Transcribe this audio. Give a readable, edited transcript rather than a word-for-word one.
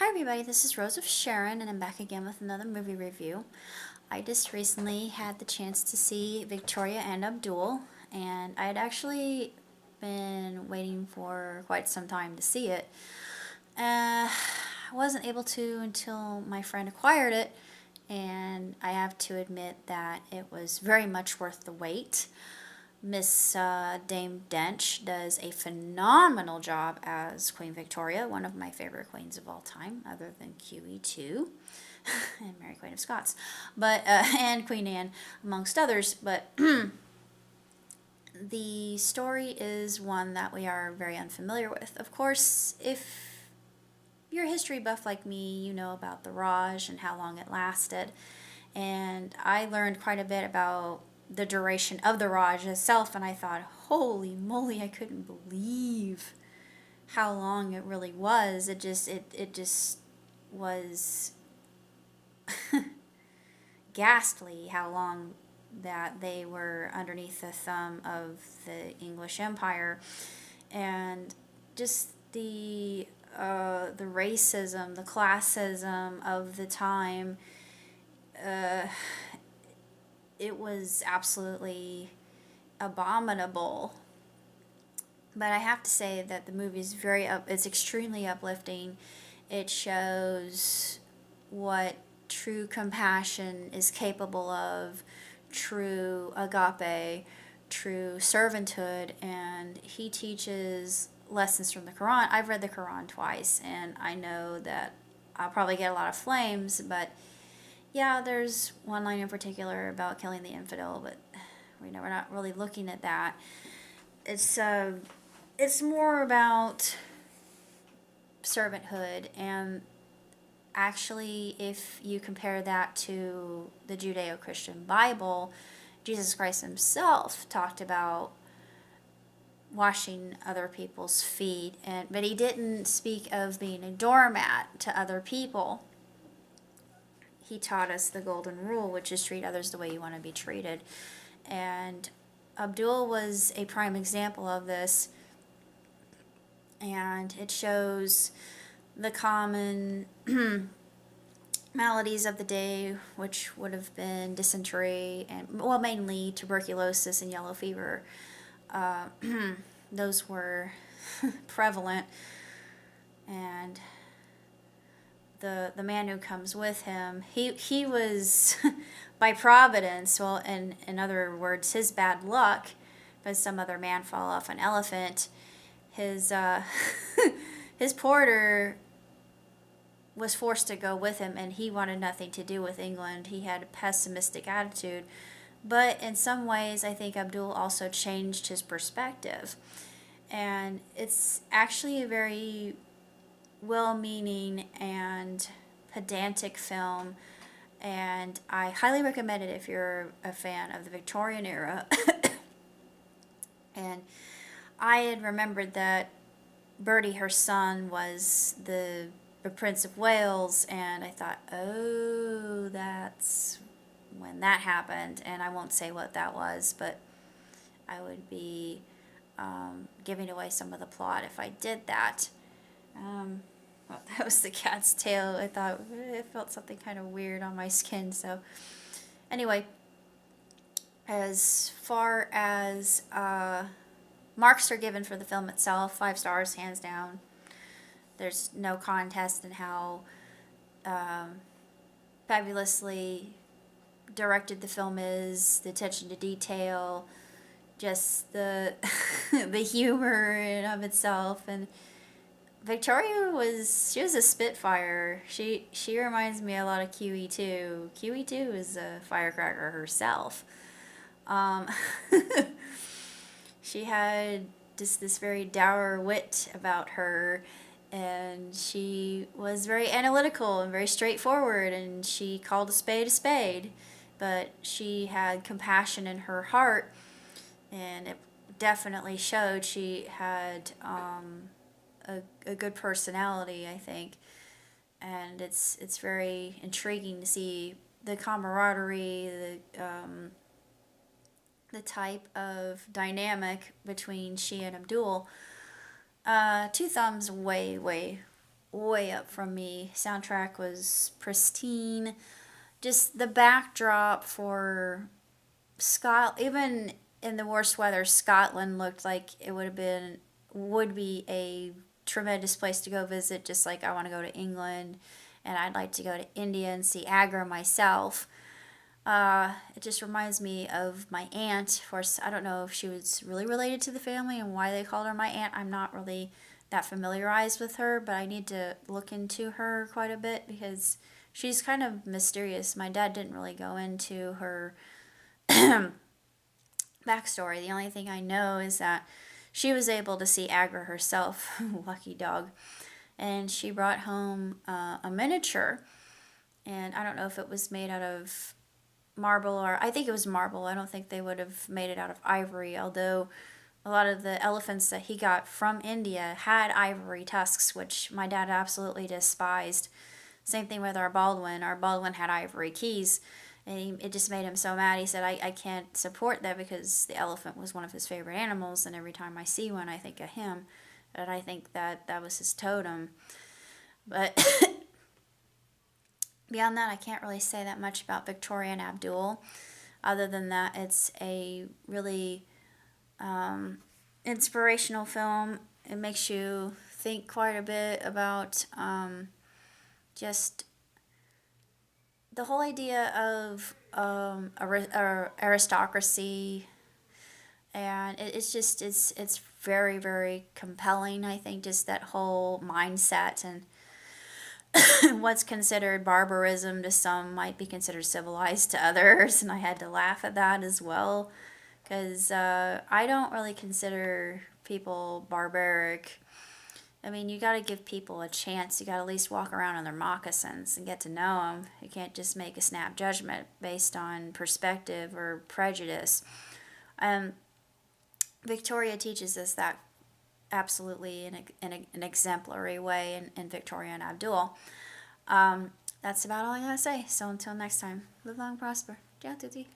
Hi everybody, this is Rose of Sharon, and I'm back again with another movie review. I just recently had the chance to see Victoria and Abdul, and I had actually been waiting for quite some time to see it. I wasn't able to until my friend acquired it, and I have to admit that it was very much worth the wait. Miss Dame Dench does a phenomenal job as Queen Victoria, one of my favorite queens of all time, other than QE2 and Mary Queen of Scots, but and Queen Anne, amongst others. But the story is one that we are very unfamiliar with. Of course, if you're a history buff like me, you know about the Raj and how long it lasted, and I learned quite a bit about the duration of the Raj itself, and I thought, holy moly, I couldn't believe how long it really was. It just was ghastly how long that they were underneath the thumb of the English Empire, and just the racism, the classism of the time. Uh, it was absolutely abominable. But I have to say that the movie is it's extremely uplifting. It shows what true compassion is capable of, true agape, true servanthood, and he teaches lessons from the Quran. I've read the Quran twice, and I know that I'll probably get a lot of flames, but yeah, there's one line in particular about killing the infidel, but we're not really looking at that. It's it's more about servanthood, and actually, if you compare that to the Judeo-Christian Bible, Jesus Christ himself talked about washing other people's feet, but he didn't speak of being a doormat to other people. He taught us the golden rule, which is treat others the way you want to be treated. And Abdul was a prime example of this. And it shows the common maladies of the day, which would have been dysentery and, well, mainly tuberculosis and yellow fever. Those were prevalent. And the man who comes with him, he was by providence, well, in other words, his bad luck, but some other man fall off an elephant. His his porter was forced to go with him, and he wanted nothing to do with England. He had a pessimistic attitude, but in some ways, I think Abdul also changed his perspective, and it's actually a very well-meaning and pedantic film, and I highly recommend it if you're a fan of the Victorian era. And I had remembered that Bertie, her son, was the Prince of Wales, and I thought, oh, that's when that happened, and I won't say what that was, but I would be giving away some of the plot if I did that. Well, that was the cat's tail. I thought it felt something kind of weird on my skin. So, anyway, as far as marks are given for the film itself, 5 stars, hands down. There's no contest in how fabulously directed the film is, the attention to detail, just the the humor in of itself, and Victoria she was a spitfire. She reminds me a lot of QE2. QE2 is a firecracker herself. Um, she had just this very dour wit about her, and she was very analytical and very straightforward, and she called a spade, but she had compassion in her heart, and it definitely showed. She had a good personality, I think, and it's very intriguing to see the camaraderie, the type of dynamic between she and Abdul. Two Thumbs way way up from me. Soundtrack was pristine. Just the backdrop for Scott, even in the worst weather, Scotland looked like it would be a tremendous place to go visit. Just like I want to go to England, and I'd like to go to India and see Agra myself. It just reminds me of my aunt. Of course, I don't know if she was really related to the family and why they called her my aunt. I'm not really that familiarized with her, but I need to look into her quite a bit because she's kind of mysterious. My dad didn't really go into her backstory. The only thing I know is that she was able to see Agra herself, lucky dog, and she brought home a miniature. And I don't know if it was made out of marble, or I think it was marble. I don't think they would have made it out of ivory, although a lot of the elephants that he got from India had ivory tusks, which my dad absolutely despised. Same thing with our Baldwin. Our Baldwin had ivory keys, and it just made him so mad. He said, I can't support that because the elephant was one of his favorite animals, and every time I see one, I think of him. And I think that was his totem. But beyond that, I can't really say that much about Victoria and Abdul. Other than that, it's a really inspirational film. It makes you think quite a bit about just the whole idea of aristocracy, and it's very, very compelling. I think just that whole mindset, and what's considered barbarism to some might be considered civilized to others, and I had to laugh at that as well, because I don't really consider people barbaric. I mean, you got to give people a chance. You got to at least walk around in their moccasins and get to know them. You can't just make a snap judgment based on perspective or prejudice. Victoria teaches us that absolutely in an exemplary way in Victoria and Abdul. That's about all I gotta say. So until next time, live long, prosper. Ciao, tutti.